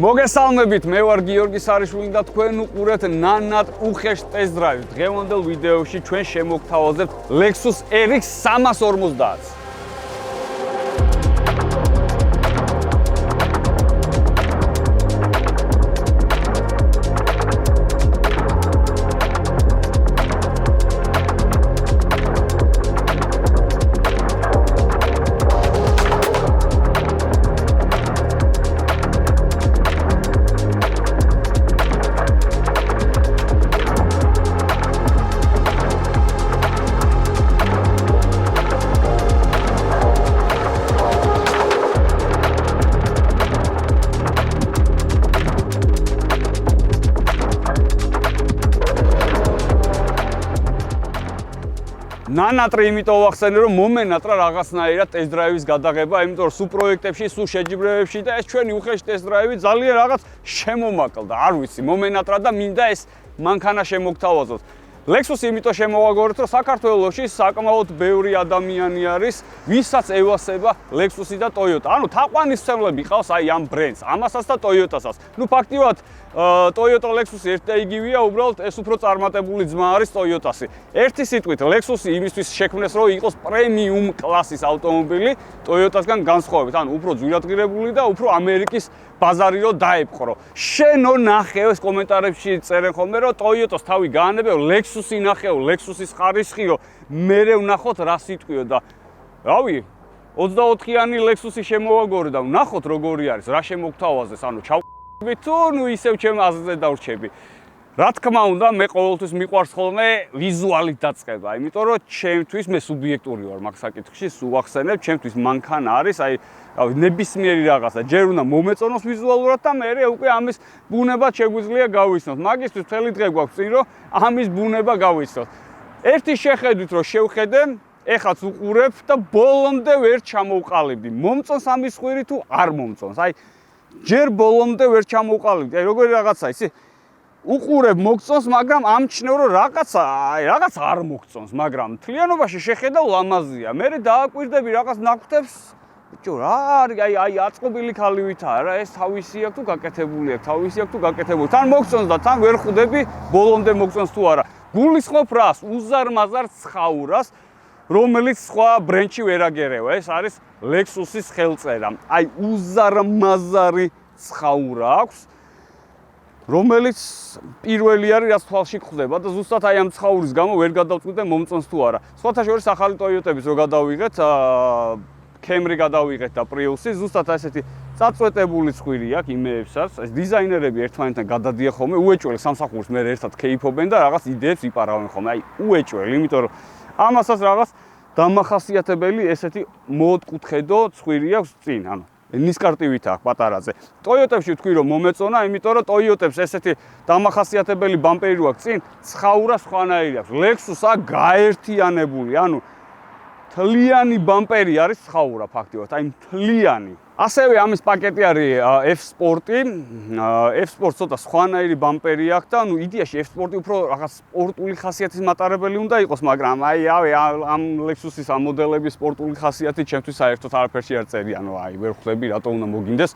მოგესალმებით, მე ვარ გიორგი სარიშვილი და თქვენ უყურებთ ნანატ უხეშ ტესტ დრაივს. დღევანდელ ვიდეოში ჩვენ შემოგთავაზებთ Lexus RX 350. ნანატრი იმიტომ ვახსენე, რომ მომენატრა რაღაცნაირად ტესტ დრაივის გადაღება, იმიტომ რომ სულ პროექტებში, სულ შეჯიბრებებში და ეს ჩვენი უხეშ ტესტ დრაივი ძალიან რაღაც შემომაკლდა, არ ვიცი, მომენატრა და მინდა ეს მანქანა შემოგთავაზოთ. Lexus იმიტომ შემოვაგორეთ, რომ საქართველოში საკმაოდ ბევრი ადამიანი არის, ვისაც ევასება Lexus-ი და Toyota. ანუ თაყვანისმცემლები ყავს აი ამ ბრენდს, ამასაც და Toyota-საც. ნუ ფაქტიურად Toyota Lexus-ი ერთ და იგივეა, უბრალოდ ეს უფრო წარმატებული ძმა არის Toyota-სი. ერთი სიტყვით Lexus-ი იმისთვის შექმნეს, რომ იყოს პრემიუმ კლასის ავტომობილი Toyota-სგან განსხვავებით, ანუ უფრო ძვირადღირებული და უფრო ამერიკის ბაზარი რო დაეპყრო. შენო ნახევ ეს კომენტარებში წერენ ხოლმე, რომ Toyota-ს თავი გაანებეო, Lexus-ი ნახეო, Lexus-ის ხარისხიო, მერე ვნახოთ რა სიტყვიო და რავი 24-იანი Lexus-ი შემოვაგორე და ვნახოთ როგორი არის, რა შემოგთავაზეს, ანუ თუ ნუ ისევ ჩემ აზრზე დავრჩები. რა თქმა უნდა, მე ყოველთვის მიყვარს ხოლმე ვიზუალით დაწყება, იმიტომ რომ ჩემთვის მე სუბიექტური ვარ მაგ საკითხში, სულ ვახსენებ, ჩემთვის მანქანა არის, აი, რავი, ნებისმიერი რაღაცა, ჯერ უნდა მომეწონოს ვიზუალურად და მე უკვე ამის ბუნებად შეგვიძლია გავიცნოთ. მაგისთვის მთელი დღე გვაქვს წინ, რომ ამის ბუნება გავიცნოთ. ერთი შეხედვით რომ შევხედე, ეხაც უყურებ და ბოლომდე ვერ ჩამოვყალიბდი. მომწონს ამის ხვირი თუ არ მომწონს. აი, ჯერ ბოლომდე ვერ ჩამოვყალიბდი. აი, როგორი რაღაცა, იცი? უყურებ მოგწონს, მაგრამ ამჩნევ რომ რაღაც არ მოგწონს, მაგრამ მთლიანობაში შეხედავ ლამაზია. მე დააკვირდები რაღაც ნაკვთებს, ბიჭო, რა არის, აი აწყობილი ქალივითაა რა, ეს თავისი აქვს თუ გაკეთებული აქვს, თავისი აქვს თუ გაკეთებული. თან მოგწონს და თან ვერ ხვდები ბოლომდე მოგწონს თუ არა. გულისხმობ რას? უზარმაზარ ცხაურას, რომელიც სხვა ბრენდში ვერ აგერევა. ეს არის Lexus-ის ხელწერა. აი უზარმაზარი ცხაურა აქვს, რომელიც პირველი არის რაც თვალში გხვდება და ზუსტად აი ამ ცხაურის გამო ვერ გადავწყვიტე მომწონს თუ არა. სხვათა შორის ახალი Toyota-ების რო გადავიღეთ, Camry გადავიღეთ და Prius-ი, ზუსტად ასეთი წაწვეტებული ცხვირი აქვს იმეებსაც. ეს დიზაინერები ერთმანეთთან გადადიან ხოლმე, უეჭველი სამსახურს მე ერთად კეიფობენ და რაღაც იდეებს იპარავენ ხოლმე. აი უეჭველი, იმიტომ რომ ამასაც რაღაც დამახასიათებელი ესეთი მოოთხკუთხედო ცხვირი აქვს წინ, ანუ ნისკარტივით აქვს პატარაზე. Toyota-ში ვთქვი რომ მომეწონა, იმიტომ რომ Toyota-ს ესეთი დამახასიათებელი ბამპერი აქვს წინ, ცხაურა სხვანაირი აქვს. Lexus-ა გაერთიანებული, ანუ თლიანი ბამპერი არის ცხაურა ფაქტიურად, აი თლიანი. ასევე ამის პაკეტი არის F-Sport-ი, F-Sport ცოტა სხვანაირი ბამპერი აქვს და ნუ იდეაში F-Sport-ი უფრო რაღაც სპორტული ხასიათის მატარებელი უნდა იყოს, მაგრამ აი ამ Lexus-ის ამ მოდელების სპორტული ხასიათი ჩემთვის საერთოდ არაფერში არ წერია, ანუ აი ვერ ხვდები რატო უნდა მოგინდეს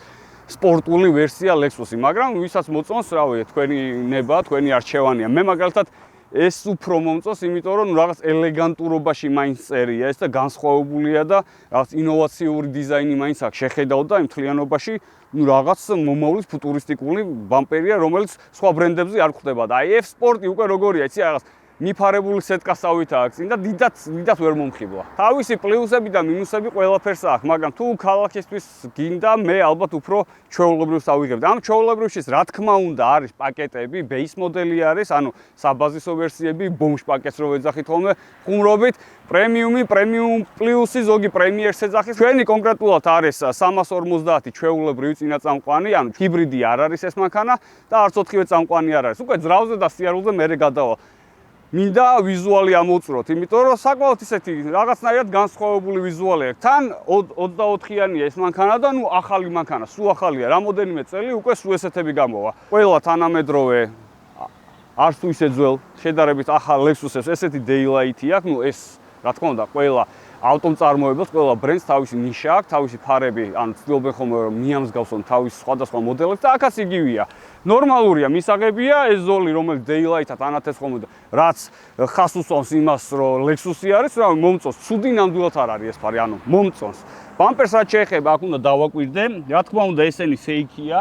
სპორტული ვერსია Lexus-ი, მაგრამ ვისაც მოწონს, რავი, თქვენი ნება, თქვენი არჩევანია. მე მაგალითად ეს უფრო მომწონს, იმიტომ რომ რაღაც ელეგანტურობაში მაინც წერია ეს და განსხვავებულია და რაღაც ინოვაციური დიზაინი მაინც აქვს. შეხედავ და იმ თლიანობაში ნუ რაღაც მომავლის ფუტურისტიკული ბამპერია, რომელიც სხვა ბრენდებზე არ გვხვდება და აი F-Sport-ი უკვე როგორია, იცი რაღაც მიფარებული სეტკასავით აქვს წინ და დიდად ვერ მომხიბლა. თავისი პლუსები და მინუსები ყველაფერს აქვს, მაგრამ თუ ქალაქისთვის გინდა, მე ალბათ უფრო ჩვეულებრივს ავიღებ. ამ ჩვეულებრივშიც რა თქმა უნდა არის პაკეტები, ბეის მოდელი არის, ანუ საბაზისო ვერსიები, ბომჟ პაკეტს რო ეძახით ხოლმე, ხუმრობით, პრემიუმი, პრემიუმ პლუსი, ზოგი პრემიერს ეძახის. ჩვენი კონკრეტულად არის 350 ჩვეულებრივი წინაწამყვანი, ანუ ჰიბრიდი არ არის ეს მანქანა და არც 4-ვე წამყვანი არ არის. უკვე ძრავზე და სიარულზე მერე გადავალ. მინდა ვიზუალი ამოვწვროთ, იმიტომ რომ საკმაოდ ისეთი რაღაცნაირად განსხვავებული ვიზუალი აქვს. თან 24-იანია ეს მანქანა და ნუ ახალი მანქანა, სულ ახალია, რამოდენიმე წელი უკვე სულ ესეთები გამოვა. ყველა თანამედროვე არც თუ ისე ძველ შედარებით ახალ Lexus-ებს ესეთი Daylight-ი აქვს, ნუ ეს რა თქმა უნდა ყველა ავტომწარმოებელს ყველა ბრენდს თავისი ნიშა აქვს, თავისი ფარები, ან ცდილობენ ხოლმე რომ მიამსგავსონ თავის სხვადასხვა მოდელებს და აქაც იგივეა. ნორმალურია, მისაღებია ეს ზოლი, რომელიც Daylight-ად ანათებს ხოლმე და რაც ხას უსვამს იმას, რომ Lexus-ი არის, რა მომწონს, ცუდი ნამდვილად არ არის ეს ფარი, ანუ მომწონს. ბამპერს რაც შეეხება, აქ უნდა დავაკვირდე, რა თქმა უნდა, ესენი fake-ია.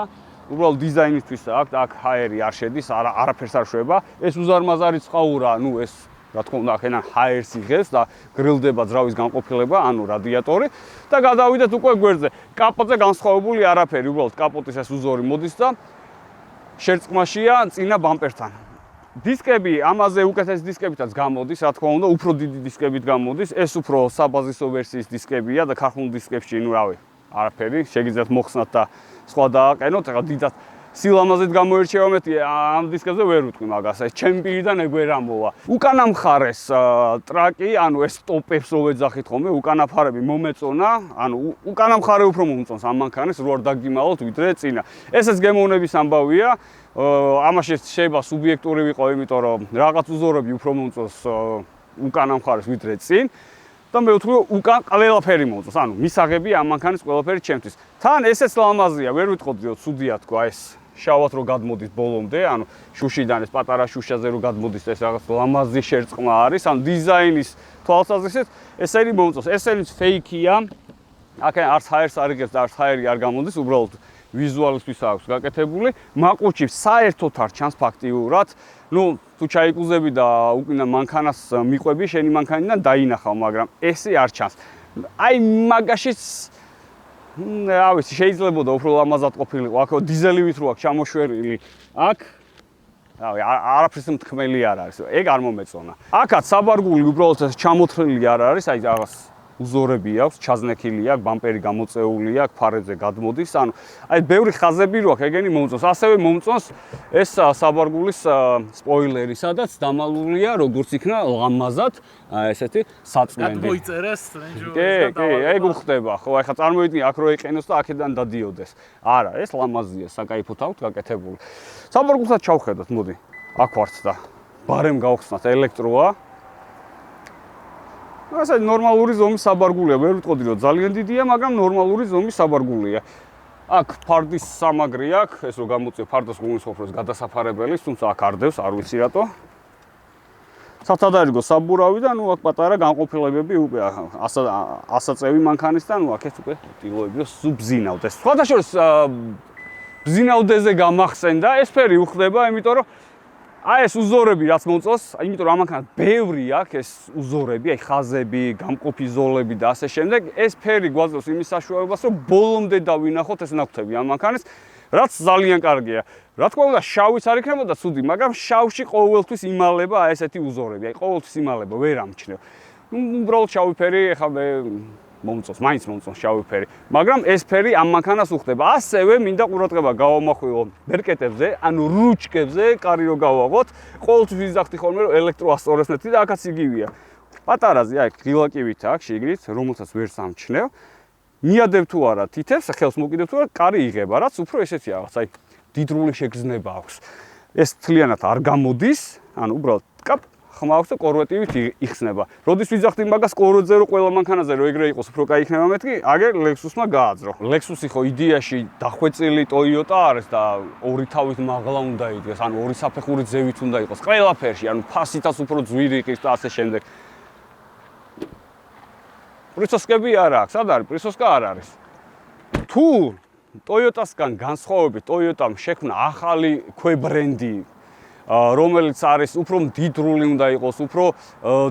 უბრალოდ დიზაინისთვის აქ ჰაერი არ შედის, არაფერს არ შვება. ეს უზარმაზარი წყაურა, ნუ ეს რა თქმა უნდა აქედან ჰაერს იღებს და გრილდება ძრავის განყოფილება, ანუ რადიატორი და გადავიდეთ უკვე გვერდზე. კაპოტზე განსხვავებული არაფერი, უბრალოდ კაპოტის ეს უზორი მოდის და შერწყმაშია წინა ბამპერთან. დისკები, ამაზე უკეთეს დისკებითაც გამოდის, რა თქმა უნდა, უფრო დიდი დისკებით გამოდის. ეს უფრო საბაზისო ვერსიის დისკებია და ქართულ დისკებში, ნუ რავი, არაფერი, შეგიძლიათ მოხსნათ და სხვა დააყენოთ, ეხლა დიდად სილამაზით გამოირჩევა მეტი ამ დისკებზე ვერ ვიტყვი მაგას, ეს ჩემი პირიდან ეგ ვერ ამოვა. უკანა მხარეს ტრაკი, ანუ ეს სტოპებს რო ვეძახით ხოლმე, უკანა ფარები მომეწონა, ანუ უკანა მხარე უფრო მომწონს ამ მანქანის, რო არ დაგიმალოთ ვიდრე წინა. ესეც გემოვნების ამბავია. ამაში შეიძლება სუბიექტური ვიყო, იმიტომ რომ რაღაც უზორები უფრო მომწონს უკანა მხარეს ვიდრე წინ. და მე ვთქვი, უკან ყველაფერი მომწონს, ანუ მისაღები ამ მანქანის ყველაფერი ჩემთვის. თან ესეც ლამაზია, ვერ ვიტყოდი რომ ცუდია თქვა ეს შავად რო გადმოდის ბოლომდე, ანუ შუშიდან ეს პატარა შუშაზე რო გადმოდის ეს რაღაც ლამაზი შერწყმა არის, ანუ დიზაინის თვალსაზრისით ესენი მომწონს. ესენიც fake-ია. აქ არც ჰაერს არ იღებს და არც ჰაერი არ გამოდის, უბრალოდ ვიზუალისთვის აქვს გაკეთებული. მაყუჩი საერთოდ არ ჩანს ფაქტიურად. ნუ თუ ჩაიკუზები და უკინა მანქანას მიყვები, შენი მანქანიდან დაინახავ, მაგრამ ესე არ ჩანს. აი მაგაშიც რა ვიცი, შეიძლებოდა უფრო ლამაზად ყოფილიყო. აქ დიზელივით რო აქვს ჩამოშვერილი. აქ რავი, არაფრის მთქმელი არ არის. ეგ არ მომეწონა. აქაც საბარგული უბრალოდ ჩამოთვლილი არ არის, აი რაღაც უზორები აქვს, ჩაზნექილი აქვს, ბამპერი გამოწეული აქვს, ფარეზე გადმოდის, ანუ აი ბევრი ხაზები რო აქვს, ეგენი მომწონს. ასევე მომწონს ეს საბარგულის სპოილერი, სადაც დამალულია როგორც იქნა ლამაზად, ესეთი საწმენდი. მოიწერეს Range-ს და ეგ უხდება, ხო, აი ხა წარმოიდგინე აქ რო ეყენოს და აქედან დადიოდეს. არა, ეს ლამაზია, საკაიფოდ აქვს გაკეთებული. საბარგულსაც ჩავხედოთ, მოდი. აქ ვართ და ბარემ გავხსნათ, ელექტროა. ასე ნორმალური ზომის საბარგულია, ვერ ვიტყოდი რომ ძალიან დიდია, მაგრამ ნორმალური ზომის საბარგულია. აქ ფარდის სამაგრი აქვს, ეს რო გამოწევ ფარდას გულისხმობს გადასაფარებელის, თუმცა აქ არდევს, არ ვიცი რატო. სათადარიგო საბურავი და ნუ აქ პატარა განყოფილებები უკვე ასაწევი მანქანის და ნუ აქ ეს უკვე ტილოები სუბზინავდეს. სხვადასხვა ბზინავდეზე გამახსენდა, ეს ფერი უხდება, იმიტომ რომ აი ეს უზორები რაც მომწონს, იმიტომ რომ ამანქანად ბევრი აქვს ეს უზორები, აი ხაზები, გამყოფი ზოლები და ასე შემდეგ, ეს ფერი გვაძლევს იმის საშუალებას, რომ ბოლომდე დავინახოთ ეს ნაკვთები ამ მანქანის, რაც ძალიან კარგია. რა თქმა უნდა, შავიც არ იქნებოდა ცუდი, მაგრამ შავში ყოველთვის იმალება აი ესეთი უზორები, აი ყოველთვის იმალება, ვერ ამჩნევ. უბრალოდ შავი ფერი ეხლა მე მომწონს, მაინც მომწონს შავი ფერი, მაგრამ ეს ფერი ამ მანქანას უხდება. ასევე მინდა ყურადღება გავამახვილო ბერკეტებზე, ანუ რუჩკებზე, კარი რო გავაღოთ, ყოველთვის ვიზახდი ხოლმე რომ ელექტროასწორებს მეტი და აქაც იგივეა. პატარაზე აი ღილაკივით აქვს შიგნით, რომელსაც ვერ სამჩნევ. მიადებ თუ არა თითებს, ხელს მოკიდებ თუ არა, კარი იღება, რაც უფრო ესეთი რაღაც, აი დიდრული შეგრძნება აქვს. ეს თლიანად არ გამოდის, ანუ უბრალოდ კაპ ხმავს და კორვეტივით იხსნება. როდის ვიძახდი მაგას კორვეტზე რომ ყველა მანქანაზე რომ ეგრე იყოს უფრო კაი იქნება მეთქი, აგერ Lexus-მა გააძრო. Lexus-ი ხო იდეაში დახვეწილი Toyota არის და ორი თავით მაღლა უნდა იდგეს, ანუ ორი საფეხურით ზევით უნდა იყოს. ყველაფერში, ანუ ფასითაც უფრო ძვირი იყოს და ასე შემდეგ. პრიცოსკები არ აქვს, სად არის? პრიცოსკა არ არის. თუ Toyota-სგან განსხვავებით Toyota-მ შექმნა ახალი ქვებრენდი, რომელიც არის უფრო მდიდრული უნდა იყოს, უფრო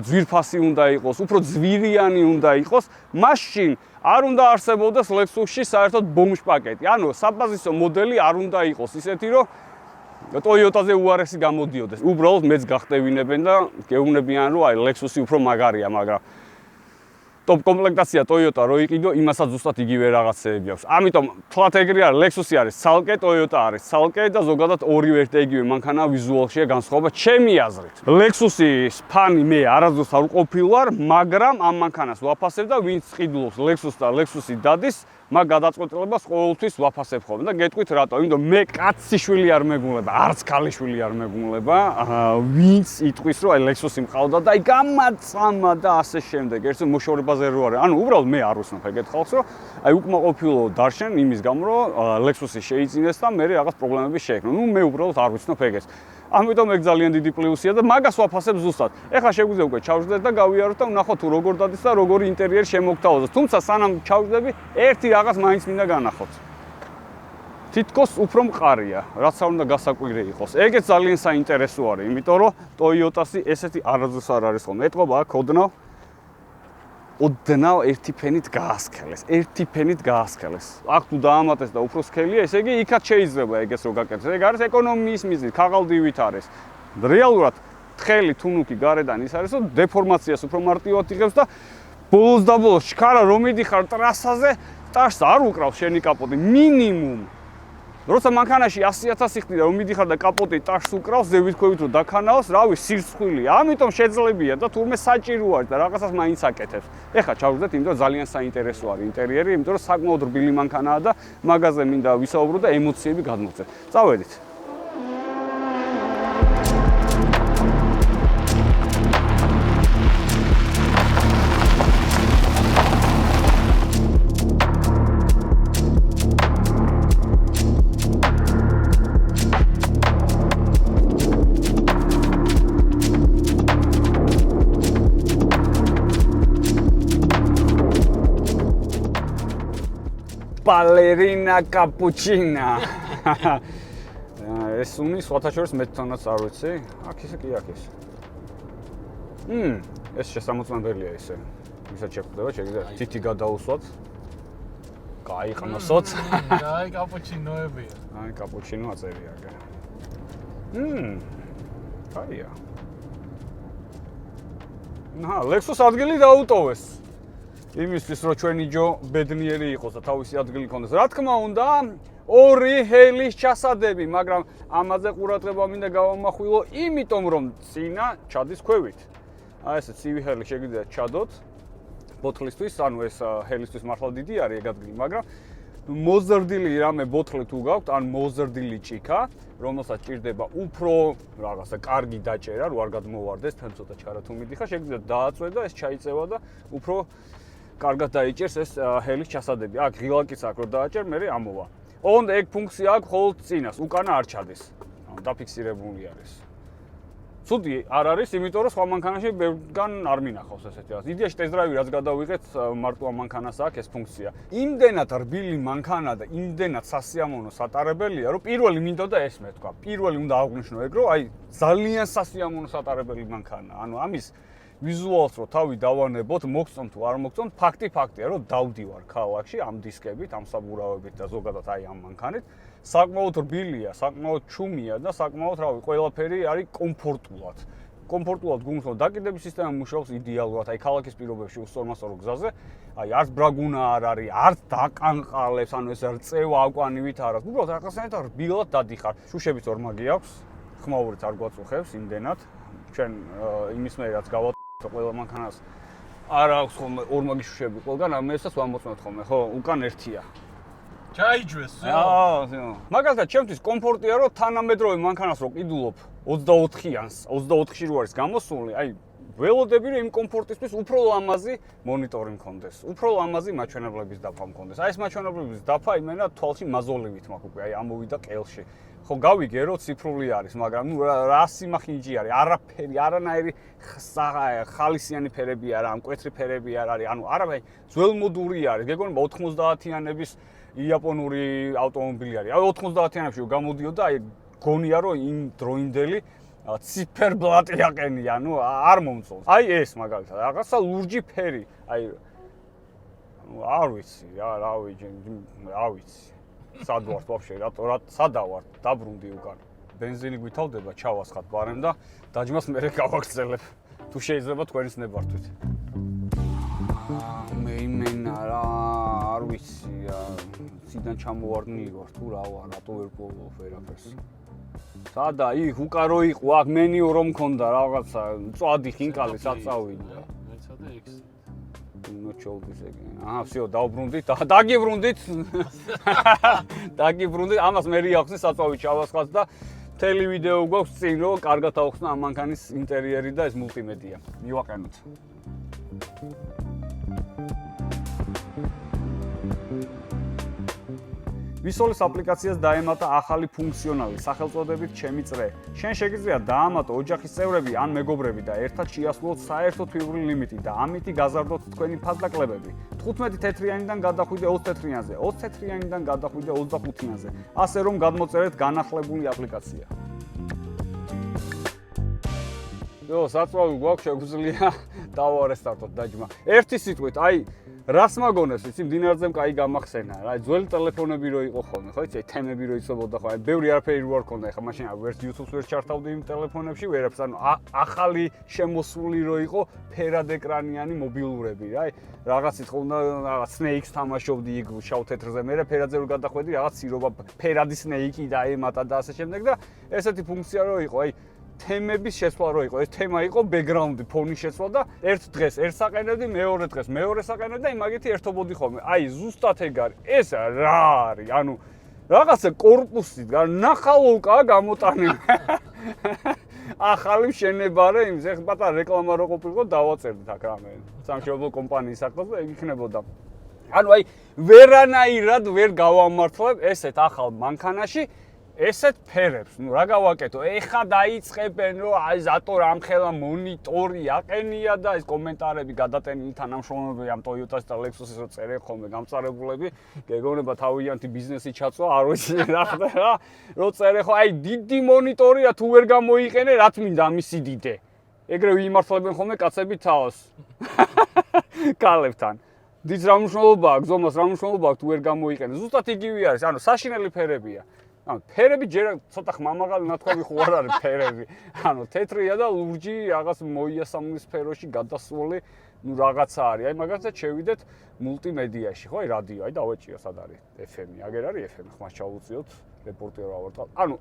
ძვირფასი უნდა იყოს, უფრო ძვირიანი უნდა იყოს, მაშინ არ უნდა არსებობდეს Lexus-ში საერთოდ ბომჟ პაკეტი. ანუ საბაზისო მოდელი არ უნდა იყოს ისეთი, რომ Toyota-ზე უარესი გამოდიოდეს. უბრალოდ მეც გახტევინებენ და გეუბნებიან, რომ აი Lexus-ი უფრო მაგარია, მაგრამ ტოპ კომპლექტაცია Toyota რო იყიდო, იმასაც ზუსტად იგივე რაღაცეები აქვს. ამიტომ თლათ ეგრე არის, Lexus-ი არის ცალკე, Toyota არის ცალკე და ზოგადად ორივე ერთ იგივე მანქანა ვიზუალშია განსხვავება ჩემი აზრით. Lexus-ის ფანი მე არასდროს არ ვყოფილვარ, მაგრამ ამ მანქანას ვაფასებ და ვინც ყიდულობს Lexus და Lexus-ი დადის, მაგ გადაწყვეტილებას ყოველთვის ვაფასებ ხოლმე და გეტყვით რატო? იმიტომ მე კაცი შვილი არ მეგულება, არც ქალი შვილი არ მეგულება, ვინც იტყვის რომ აი ლექსუსი მყავდა და აი გამაწამა და ასე შემდეგ. ერთ მოშორებაზე რო არის. ანუ უბრალოდ მე არ ვუსმენ ეგეთ ხალხს, რომ აი უკმაყოფილო დარშენ იმის გამო, რომ ლექსუსი შეიძინეს და მე რაღაც პრობლემები შეექმნა. ნუ მე უბრალოდ არ ვიცნობ ეგეს. ამიტომ ეგ ძალიან დიდი პლუსია და მაგას ვაფასებ ზუსტად. ეხლა შეგვიძლია უკვე ჩავждდეთ და გავიაროთ და ვნახოთ თუ როგორ დადის და როგორი ინტერიერი შემოგთავაზოს. თუმცა სანამ ჩავждდები, ერთი რაღაც მაინც მინდა განახოთ. თითქოს უფრო მყარია, რაც არ უნდა გასაკვირი იყოს. ეგეც ძალიან საინტერესო არის, იმიტომ რომ Toyota-სი ესეთი არასდროს არ არის ხოლმე. ეტყობა აქ ოდნავ ერთი ფენით გაასქელეს. ერთი ფენით გაასქელეს. აქ თუ დაამატეს და უფრო სქელია, ესე იგი იქაც შეიძლება ეგეც რო გაკეთდეს. ეგ არის ეკონომიის მიზნით, ქაღალდივით არის. რეალურად თხელი თუნუქი გარედან ის არის, რომ დეფორმაციას უფრო მარტივად იღებს და ბოლოს და ბოლოს შქარა რომ მიდიხარ ტრასაზე, ტაშს არ უკრავს შენი კაპოტი მინიმუმ. როცა მანქანაში 100.000 იხდიდა რომ მიდიხარ და კაპოტი ტაშს უკრავს, ზევითქვევით რომ დაქანაოს, რავი, სირცხვილია. ამიტომ შეძლებია და თურმე საჭირო არის და რაღაცას მაინც აკეთებს. ეხლა ჩავждდეთ, იმიტომ რომ ძალიან საინტერესო არის ინტერიერი, იმიტომ რომ საკმაოდ რბილი მანქანაა და მაგაზე მინდა ვისაუბრო და ემოციები გადმოვწერ. წავედით. Ballerina cappuccina. ეს უნი სხვათა შორის მეთანაც არ ვიცი. აქ ისე კი აქ ის. ეს შესამოწმებელია ისე. ვისაც შეხვდება, შეგიძლია თითი გადაუსვათ. გაიყნოსოთ. აი კაპუჩინოებია. აი კაპუჩინო აწერია აქ. კაია. ლექსუს ადგილი დაუტოვეს. იმისთვის რომ ჩვენი ჯო ბედნიერი იყოს და თავისი ადგილი ქონდეს. რა თქმა უნდა, ორი ჰელის ჩასადები, მაგრამ ამაზე ყურადღება მინდა გავამახვილო, იმიტომ რომ წინა ჩადის ქვევით. აი ესე ცივი ჰელი შეგიძლია ჩადოთ ბოთლისთვის, ანუ ეს ჰელისთვის მართლა დიდი არის ეგ ადგილი, მაგრამ მოზრდილი რამე ბოთლი თუ გაქვთ, ან მოზრდილი ჭიქა, რომელსაც ჭირდება უფრო რაღაცა კარგი დაჭერა, რო არ გადმოვარდეს, თან ცოტა ჩარა თუ მიდიხარ, შეგიძლიათ დააწვეთ და ეს ჩაიწევა და უფრო კარგად დაიჭერს ეს ჰელის ჩასადები. აქ ღილაკიც აქვს რომ დააჭერ, მე ამოვა. ოღონდ ეგ ფუნქცია აქვს მხოლოდ წინას, უკანა არ ჩადის. ანუ დაფიქსირებული არის. ცუდი არ არის, იმიტომ რომ სხვა მანქანაში ბევრგან არ მინახავს ესეთი რაღაც. იდეაში ტესტ-დრაივი რაც გადავიღეთ, მარტო ამ მანქანას აქვს ეს ფუნქცია. იმდენად რბილი მანქანა და იმდენად სასიამოვნო სატარებელია, რომ პირველი მინდოდა ეს მე თქვა. პირველი უნდა აღვნიშნო ეგ, რომ აი ძალიან სასიამოვნო სატარებელი მანქანა. ანუ ამის ვიზუალს რო თავი დავანებოთ, მოგწონთ თუ არ მოგწონთ, ფაქტია, რომ დავდივარ ქალაქში ამ დისკებით, ამ საბურავებით და ზოგადად აი ამ მანქანით. საკმაოდ რბილია, საკმაოდ ჩუმია და საკმაოდ რავი, ყველაფერი არის კომფორტულად. კომფორტულად გულისხმობ, დაკიდების სისტემა მუშაობს იდეალურად, აი ქალაქის პირობებში უსწორმასწორო გზაზე, აი არც ბრაგუნა არ არის, არც დაკანყალებს, ანუ ეს რწევა აკვანივით არ აქვს. უბრალოდ რაღაცნაირად რბილად დადიხარ. შუშების ორმაგი აქვს, ხმაურიც არ გვაწუხებს იმდენად. ჩვენ იმის მე რაც გავა ყველა მანქანას არ აქვს ხოლმე ორმაგი შუშები ყველგან, ამასაც ვამოწმოთ ხოლმე, ხო, უკან ერთია. ჩაიჯვეს. მაგალითად, ჩემთვის კომფორტია, რომ თანამედროვე მანქანას რო ყიდულობ 24-იანს, 24-ში რო არის გამოსული, აი ველოდები რომ იმ კომფორტისთვის უფრო ლამაზი მონიტორი მქონდეს, უფრო ლამაზი მაჩვენებლების დაფა მქონდეს. აი ეს მაჩვენებლების დაფა იმენა თვალში მაზოლივით მაქვს უკვე, აი ამოვიდა ყელში. ხო გავიგე რომ ციფრული არის, მაგრამ ნუ რა სიმახინჯი არის, არაფერი, არანაირი ხალისიანი ფერები არ არის, მკვეთრი ფერები არ არის, ანუ არავე ძველმოდური არის. გეგონება 90-იანების იაპონური ავტომობილი არის. აი 90-იანებში გამოდიოდა, აი გონია რომ იმ დროინდელი ციფერბლატი აყენია, ანუ არ მომწონს. აი ეს მაგალითად, რაღაცა ლურჯი ფერი, აი არ ვიცი, რა ვიცი. სად ვართ ვაფშე, რა სადავართ, დაბრუნდი უკან. ბენზინი გვითავდება, ჩავასხათ ბარემ და დაჯმას მერე გავაგრძელებ. თუ შეიძლება თქვენის ნებართვით. მე იმენა რა, არ ვიცი, ციდან ჩამოვარდნილი ვარ თუ რა ვარ, რატო ვერ პოვო ვერაფერს. სადა იქ უკან რო იყო, აქ მენიუ რომ მქონდა რაღაცა, მწვადი ხინკალი საწავიდა. მეცადე იქ. ნუ შოუდის ეგ. აჰა, всё, დავბრუნდით, დაგიბრუნდით. დაგიბრუნდით, ამას მე რეაქცია საწვავი ჩავასხած და მთელი ვიდეო გვაქვს წინ, რომ კარგად ავხსნა ამ მანქანის ინტერიერი და ეს მულტიმედია. მივაყენოთ. ვისოლის აპლიკაციას დაემატა ახალი ფუნქციონალი, სახელწოდებით ჩემი წრე. შენ შეგიძლია დაამატო ოჯახის წევრები ან მეგობრები და ერთად შეასრულოთ საერთო თვიური ლიმიტი და ამით გაზარდოთ თქვენი ფასდაკლებები. 15 თეთრიანიდან გადახვიდე 20 თეთრიანზე, 20 თეთრიანიდან გადახვიდე 25-იანზე. ასე რომ გადმოწერეთ განახლებული აპლიკაცია. საწვავი გვაქვს, შეგვიძლია დავარესტარტოთ დაჯმა. ერთი სიტყვით, აი რას მაგონებს, იცი, მდინარზე კაი გამახსენა რა. აი ძველი ტელეფონები რო იყო ხოლმე, ხო, იცი, თემები რო იცოდებოდა ხო, აი ბევრი არაფერი რო არ ქონდა, ეხლა მაშინ ვერც YouTube-ს ვერ ჩართავდი იმ ტელეფონებში, ვერაფერს, ანუ ახალი შემოსული რო იყო ფერად ეკრანიანი მობილურები რა. აი რაღაცით ხო უნდა რაღაც Snake-ს თამაშობდი იქ შავ თეთრზე, მე ფერადზე რო გადახვედი, რაღაც ცირობა ფერადი Snake-ი დაემატა და ასე შემდეგ და ესეთი ფუნქცია რო იყო, აი თემების შეცვლა რო იყო, ეს თემა იყო ბექგრაუნდი, ფონის შეცვლა და ერთ დღეს ერთს აყენებდი, მეორე დღეს მეორეს აყენებდი და იმაგეთი ერთობოდი ხოლმე. აი ზუსტად ეგ არის. ეს რა არის? ანუ რაღაცა კორპუსით, ნახალოვკაა გამოტანილი. ახალი მშენებარე იმის, ეხლა პატარა რეკლამა რო ყოფილიყო, დავაწერდით აქ რამე. სამშობლო კომპანიის საქმეს და ეგ იქნებოდა. ანუ აი ვერანაირად ვერ გავამართლებ ესეთ ახალ მანქანაში ესეთ ფერებს, ნუ რა გავაკეთო? ეხა დაიწყებენ, რომ აი ზატო რამხელა მონიტორი აყენია და ეს კომენტარები გადატენილი თანამშრომლები ამ Toyota-ს და Lexus-ის რო წერენ ხოლმე გამწარებულები, გეგონება თავიანთი ბიზნესი ჩაწვა, არ ვიცი რა ხდება რა. რო წერენ ხო, აი დიდი მონიტორია თუ ვერ გამოიყენე, რა თმინდა ამისი დიდე. ეგრე ვიმართლებენ ხოლმე კაცები თავს. კალებთან. დიდ რა მნიშვნელობა აქვს, ზომას რა მნიშვნელობა აქვს თუ ვერ გამოიყენე. ზუსტად იგივე არის, ანუ საშინელი ფერებია. ანუ ფერები ჯერ ცოტა ხმამაღალი ნათქვამი ხო არ არის ფერები. ანუ თეთრია და ლურჯი რაღაც მოიასამნის სფეროში გადასული, ნუ რაღაცა არის. აი მაგალითად შევიდეთ მულტიმედიაში, ხო, აი რადიო, აი დავაჭირო სად არის FM-ი. აგერ არის FM-ი, ხმას ჩავუწიოთ, რეპორტირო ავარტყავ. ანუ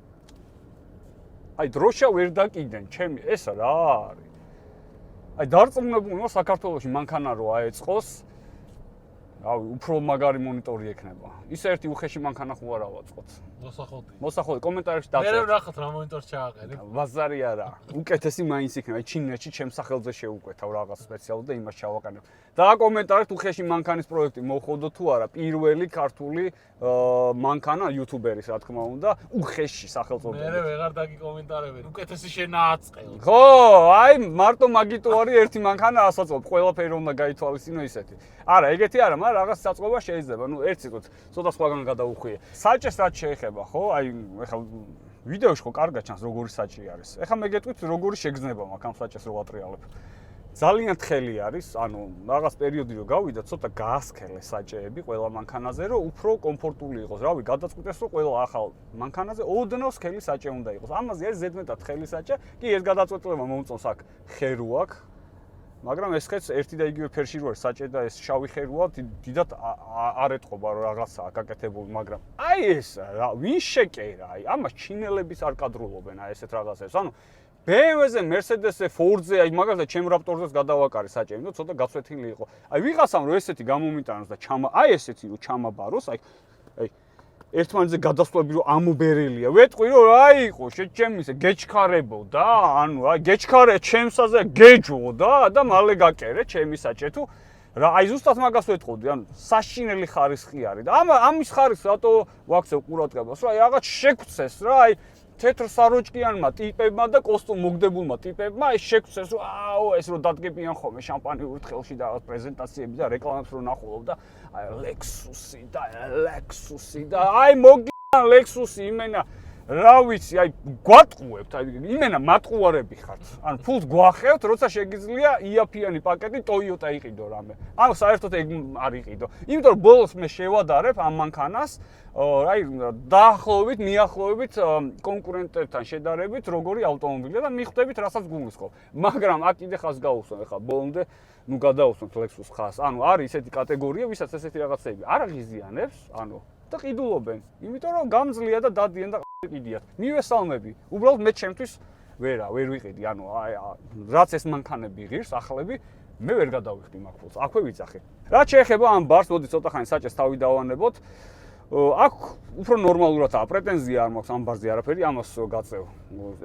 აი დროშა ვერ დაკიდენ, ჩემი, ეს რა არის? აი დარწმუნებულნო საქართველოში მანქანა რო აეწყოს, რავი, უფრო მაგარი მონიტორი ექნება. ის ერთი უხეში მანქანა ხო არ ავაწყოთ. მოსახოდი კომენტარებში დაწერთ. მე რა რა მონიტორს ჩააყენებ. ბაზარი არა. უკეთესი მაინც იქნება. ჩინეთში ჩემს სახელზე შეუკვეთავ რაღაც სპეციალურ და იმას ჩავაყენებ. და კომენტარით უხეში მანქანის პროექტი მოხდო თუ არა. პირველი ქართული მანქანა იუთუბერის რა თქმა უნდა, უხეში სახელწოდებით. მე ვეღარ დაგიკომენტარებენ. უკეთესი შენააწყელ. ხო, აი მარტო მაგიტო არის ერთი მანქანა ასაწყობ. ყველაფერი უნდა გაითვალისწინო ისეთი. არა, ეგეთი არა, მაგრამ რაღაც საწყობა შეიძლება. ნუ ერთ სიტყვით, ცოტა სხვაგან გადავუხვიე. საჭეს რაც შეეხება, ხო? აი ეხლა ვიდეოში ხო კარგად ჩანს როგორი საჭი არის. ეხლა მე გეტყვით როგორი შეგრძნება მაქვს ამ საჭეს რო ვატრიალებ. ძალიან თხელი არის, ანუ რაღაც პერიოდი რო გავიდა, ცოტა გაასქელე საჭეები ყველა მანქანაზე, რომ უფრო კომფორტული იყოს. რავი, გადაწყვიტეს რომ ყველა ახალ მანქანაზე ოდნავ სქელი საჭე უნდა იყოს. ამაზე არის ზედმეტად თხელი საჭე. კი, ეს გადაწყვეტილება მომწონს აქ ხერო აქვს. მაგრამ ეს ხეც ერთი და იგივე ფერში რო არის საჭე და ეს შავი ხეროა, დიდად არ ეთყობა რომ რაღაცაა გაკეთებული, მაგრამ აი ეს რა, ვინ შეკერა? აი ამას ჩინელების არ კადრულობენ აი ესეთ რაღაცებს. ანუ BMW-ზე, Mercedes-ზე, Ford-ზე, აი მაგალითად ჩემ Raptor-ზეც გადავაკარი საჭე, ნუ ცოტა გაცვეთილი იყო. აი ვიღასამ რომ ესეთი გამომიტანოს და აი ესეთი რომ ჩამაბაროს, აი ერთმანეთზე გადასვლები რომ ამობერელია. ვეტყვი რომ რა იყო, ჩემისე გეჩქარებო და ანუ აი გეჩქარე ჩემსაზე გეჯო და მალე გაკერე ჩემი საჭე თუ რა აი ზუსტად მაგას ვეტყოდი, ანუ საშინელი ხარისხი არის და ამის ხარისხს რატო ვაქცევ ყურადღებას, რომ აი რაღაც შეგვცეს რა, აი თეთრ საროჭკიანმა ტიპებმა და კოსტუმ მოგდებულმა ტიპებმა აი შეგვცეს რომ აო ეს რომ დადგებიან ხოლმე შამპანი ურთხელში და პრეზენტაციები და რეკლამებს რომ ნახულობ და აი Lexus-ი და აი მოგიან Lexus-ი იმენა რა ვიცი, აი გვატყუებთ, აი იმენა მატყუარები ხართ. ანუ ფულს გვახევთ, როცა შეგიძლია იაფიანი პაკეტი Toyota იყიდო რამე. ანუ საერთოდ ეგ არ იყიდო. იმიტომ რომ ბოლოს მე შევადარებ ამ მანქანას, აი დაახლოებით, მიახლოებით კონკურენტებთან შედარებით, როგორი ავტომობილია და მიხვდებით, რასაც გულისხმობ. მაგრამ აქ კიდე ხას გავუსვენ, ახლა ბოლომდე ნუ გადავუსვენ Lexus ხას. ანუ არის ესეთი კატეგორია, ვისაც ესეთი რაღაცები არ აღიზიანებს, ანუ და ყიდულობენ. იმიტომ რომ გამძლია და დადიან და ყიდიათ. მივესალმები. უბრალოდ მე ჩემთვის ვერ ვიყიდი. ანუ აი რაც ეს მანქანები ღირს, ახლები, მე ვერ გადავიხდი მაგ ფულს, აქვე ვიძახე. რაც შეეხება ამ ბარს, მოდი ცოტა ხანი საჭეს თავი დავანებოთ. აქ უფრო ნორმალურად პრეტენზია არ მაქვს ამ ბარზე არაფერი, ამას გაწევ.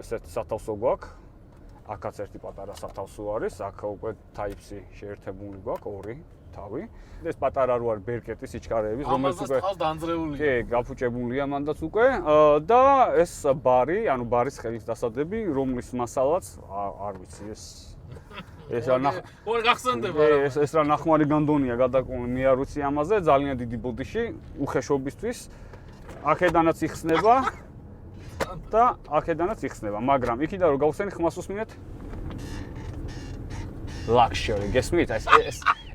ესეთ სათავსო გვაქვს. აქაც ერთი პატარა სათავსო არის, აქ უკვე Type-C შეერთებული გვაქვს, ორი თავი. ეს პატარა რო არის ბერკეტი სიჩქარეების, რომელიც უკვე ყავს დაანძრეულია. კი, გაფუჭებულია მანდაც უკვე და ეს ბარი, ანუ ბარის ხელის დასადები, რომლის მასალაც არ ვიცი ეს ორ გახსენდება ეს რა ნახმარი განდონია გადაკონი, მე არ ვიცი ამაზე, ძალიან დიდი ბოდიში, უხეშობისთვის. აქედანაც იხსნება და აქედანაც იხსნება, მაგრამ იქიდან რომ გავხსენი ხმას უსმინეთ luxury, გესმით?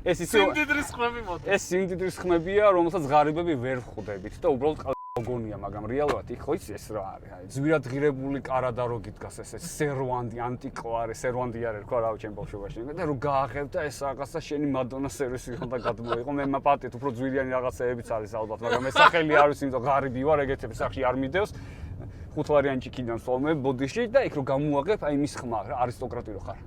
ეს ისე სიმდიდრის ხმები მოდი. ეს სიმდიდრის ხმებია, რომელსაც ღარიბები ვერ ხვდებით და უბრალოდ გონია, მაგრამ რეალურად იქ ხო იცი ეს რა არის? აი, ზვირად ღირებული კარადა რო გიდგას ეს სერვანდი, ანტიკო არის, სერვანდი არის თქვა რა ჩემ ბავშვობაში. და რო გააღებ და ეს რაღაცა შენი მადონა სერვისი ხონდა გადმოიყო, მე მაპატეთ, უფრო ძვირიანი რაღაცეებიც არის ალბათ, მაგრამ ეს სახელი არ ვიცი, იმიტომ ღარიბი ვარ, ეგეთები სახში არ მიდევს. 5 ვარიანტი ჩიქიდან სწავლმე ბოდიში და იქ რო გამოაღებ, აი მის ხმა რა, არისტოკრატი რო ხარ.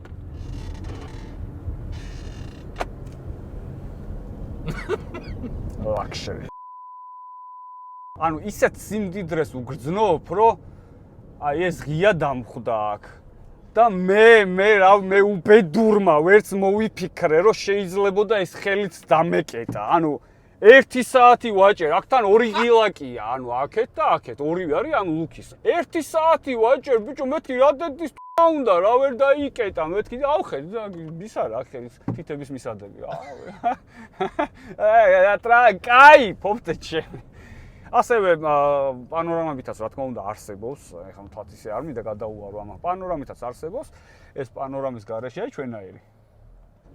luxury. ანუ ისეთ სიმდიდრეს უგრძნობ, რომ აი ეს ღია დამხვდა აქ. და მე უბედურმა ვერც მოვიფიქრე, რომ შეიძლებოდა ეს ხელიც დამეკეტა. ანუ 1 საათი ვაჭერ, აქთან 2 ღილაკია, ანუ აქეთ და აქეთ, ორივე არის ანუ ლუქის. 1 საათი ვაჭერ, ბიჭო, მეთქი რა დედის უნდა რა ვერ დაიკეტა, მეთქი და ავხედ და ის არა ხელის თითების მისადები. კაი, ფოფტეჩე. ასევე პანორამებითაც რა თქმა უნდა არსებობს, ეხლა მთლად ისე არ მინდა გადაუარო ამ პანორამითაც არსებობს, ეს პანორამის გარეშეა ჩვენაირი.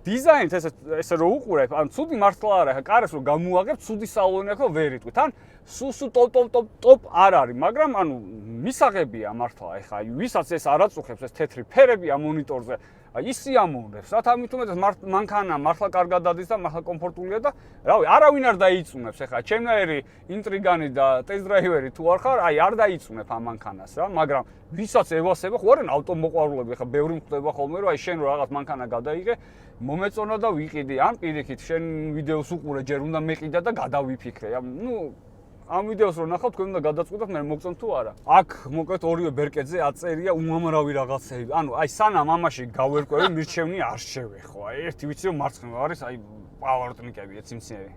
დიზაინს ესე რო უყურებ, ან ცუდი მართლა არა, ეხლა კარეს რო გამოაღებ, ცუდი სალონი აქვს, ვერ იტყვით. ან სუ ტოპ არ არის, მაგრამ ანუ მისაღებია მართლა, ეხლა ვისაც ეს არ აწუხებს, ეს თეთრი ფერებია მონიტორზე, აი ისი ამონებს, რა თამით უმეტეს მანქანა მართლა კარგად დადის და მართლა კომფორტულია და რავი, არავინ არ დაიწუნებს, ეხლა ჩემნაირი ინტრიგანი და ტესტ-დრაივერი თუ არ ხარ, აი არ დაიწუნებ ამ მანქანას რა, მაგრამ ვისაც ევასება, ხო არიან ავტომოყვარულები, ეხლა ბევრი მხვდება ხოლმე, რომ აი შენ რო რაღაც მანქანა გადაიღე, მომეწონა და ვიყიდი, ან პირიქით შენ ვიდეოს უყურე, ჯერ უნდა მეყიდა და გადავიფიქრე. ამ ვიდეოს რო ნახავ, თქვენ უნდა გადაწყვიტოთ მე მოგწონთ თუ არა. აქ მოკლედ ორივე ბერკეტზე აწერია უამრავი რაღაცები. ანუ აი სანამ ამაში გავერკვევი, მირჩევნი არ შევეხო. აი ერთი ვიცი რომ მარცხნივ არის, აი პავაროტნიკები, ეციმცნები.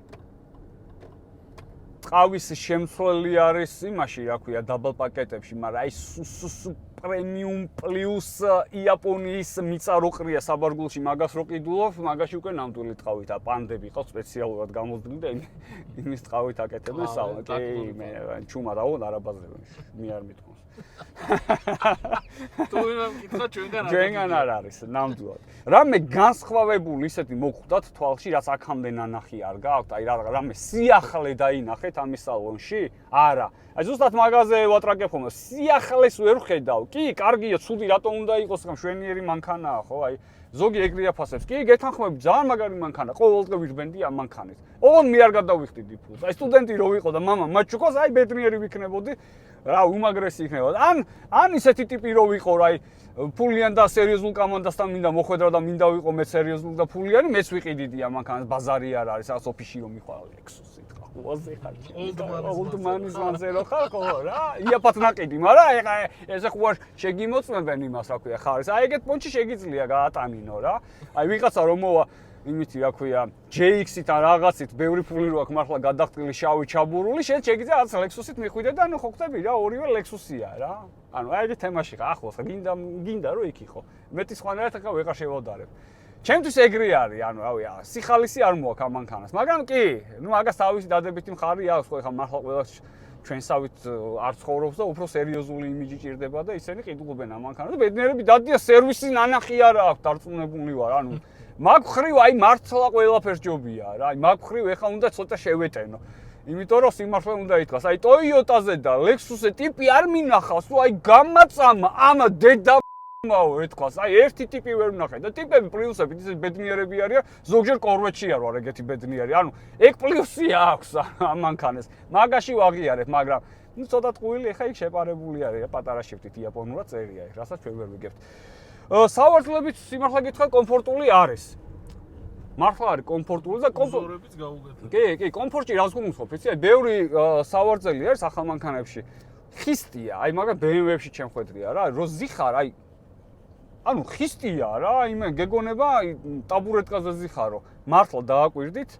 ყავის შემცვლელი არის იმაში, რა ქვია, დაბალ პაკეტებში, მაგრამ აი სუ პრემიუმ პლუს იაპონიის მიწაროყრია საბარგულში, მაგას რო ყიდულობ, მაგაში უკვე ნამდვილი ტყავით, პანდები ყავს სპეციალურად გამოსდილი და იმის ტყავით აკეთებენ სალონს. კი, მე ჩუმად აუღოთ არაბაზრებენ, მე არ მithქოს. თუ მეკითხა ჩვენგან არ არის, ნამდვილად. რამე განსხვავებული ისეთი მოგხვდათ თვალში, რაც აქამდე ნანახი არ გაქვთ, აი რამე სიახლე დაინახეთ ამის სალონში? არა. აი ზუსტად მაღაზიაზე ვატრაკებ ხოლმე, სიახლეს ვერ ხედავ. კი, კარგია, ცუდი რატომ უნდა იყოს, მშვენიერი მანქანაა, ხო? აი ზოგი ეგრე აფასებს. კი, გეთანხმები, ძალიან მაგარი მანქანა, ყოველდღე ვირბენდი ამ მანქანით. ოღონდ მე არ გადავიხდიდი ფულს. აი სტუდენტი რო ვიყო და მამა მაჩუკოს, აი ბედნიერი ვიქნებოდი. რა უმაგრესი იქნება. ან ისეთი ტიპი რო ვიყო, რა აი ფულიან და სერიოზულ კომანდასთან მინდა მოხვედრა და მინდა ვიყო მე სერიოზული და ფულიანი, მეც ვიყიდიდი ამ მანქანას, ბაზარი არ არის, რაღაც ოფისში რომ მიყვა ლექსუსი. ყველაზე ხარჯი. ოლდმანის მანძერო ხარ ხო რა? იაფად ნაყიდი, მაგრამ ეხა ესე ხო შეგიმოწმებენ იმას, რა ქვია, ხარის. აი ეგეთ პონჩი შეგიძლია გაატანინო რა. აი ვიღაცა რომ მოვა იმითი რა ქვია, JX-ით ან რაღაცით, ბევრი ფული რო აქვს მართლა გადახტილი შავი ჩაბურული, შენ შეგიძლია რაღაც ლექსუსით მიხვიდე და ანუ ხო ხტები რა, ორივე ლექსუსია რა. ანუ აი ეგ თემაში ხა ახლოს გინდა რომ იქ იყო. მეტი სხვანაირად ახლა ვეღარ შევადარებ. ჩემთვის ეგრე არის, ანუ რავი, სიხალისი არ მოაქვს ამ მანქანას, მაგრამ კი, მაგას თავისი დადებითი მხარე აქვს, ხო ეხლა მართლა ყველა ჩვენსავით არ ცხოვრობს და უფრო სერიოზული იმიჯი ჭირდება და ისინი ყიდულობენ ამ მანქანას და ბედნიერები დადია სერვისი ნანახი არ აქვს, დარწმუნებული ვარ, ანუ მაგ ხრივ აი მართლა ყველაფერს ჯობია რა, აი მაგ ხრივ ეხლა უნდა ცოტა შევეტენო. იმიტომ რომ სიმართლე უნდა ითქვას, აი Toyota-ზე და Lexus-ზე ტიპი არ მინახავს, თუ აი გამაწამა ამ დედა მაო ეთქვას, აი ერთი ტიპი ვერ ვნახე და ტიპები პლუსები ისე ბედნიერები არიან, ზოგჯერ კორვეტში არ ვარ ეგეთი ბედნიერი. ანუ ეგ პლუსი აქვს ამ მანქანას. მაგაში ვაღიარებ, მაგრამ ნუ ცოტა ტყუილი ეხა იქ შეპარებული არის, პატარა შიფტით იაპონურად წერია, რასაც ჩვენ ვერ ვიგებთ. სავარძლებით სიმართლე გითხრა კომფორტული არის. მართლა არის კომფორტული და კომფორტებიც გაუგეთო. კი, კომფორტში რას გულისხმობ, იცი? ბევრი სავარძელი არის ახალ მანქანებში. ხისტია, აი მაგრამ BMW-ში ჩემხვედრია რა, რო ზიხარ, აი ანუ ხისტია რა, იმე გეგონება ტაბურეტკაზე ზიხარო. მართლა დააკვირდით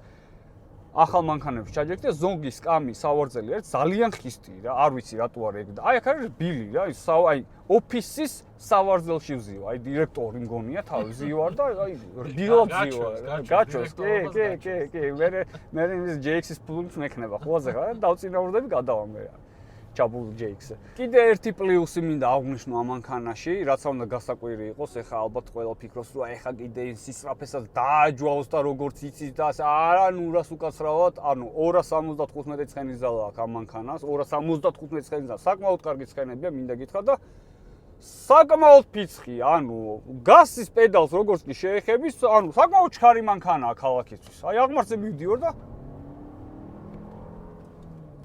ახალ მანქანებში ჩაჯერდი და ზონგი სკამი სავარძელი არის ძალიან ხისტი რა, არ ვიცი რატო არის ეგ და აი აქ არის ბილი რა, აი ოფისის სავარძელში ვზიო, აი დირექტორი მგონია თავი ზიوار და აი რბილად ზიوار. გაჩოს, კი, მე ის JX-ის პლუგს მექნება ხოლმე ხა და დავწინაურდები გადავალ მე. ჩაბულ JX-ზე. კიდე ერთი პლუსი მინდა აღვნიშნო ამ მანქანაში, რაც უნდა გასაკვირი იყოს, ეხა ალბათ ყველა ფიქრობს, რომ ეხა კიდე სისწრაფესაც დააჯვაოს და როგორც იცით და არა, ნუ რას უკაცრავად, ანუ 275 მეტრი ცხენის ზალა აქვს ამ მანქანას, 275 მეტრი ცხენის ზალა, საკმაოდ კარგი ცხენებია, მინდა გითხრა და საკმაოდ ფიცხი, ანუ გასის პედალს როგორც კი შეეხების, ანუ საკმაოდ ჩქარი მანქანაა ქალაქისთვის. აი აღმართზე მივდივარ და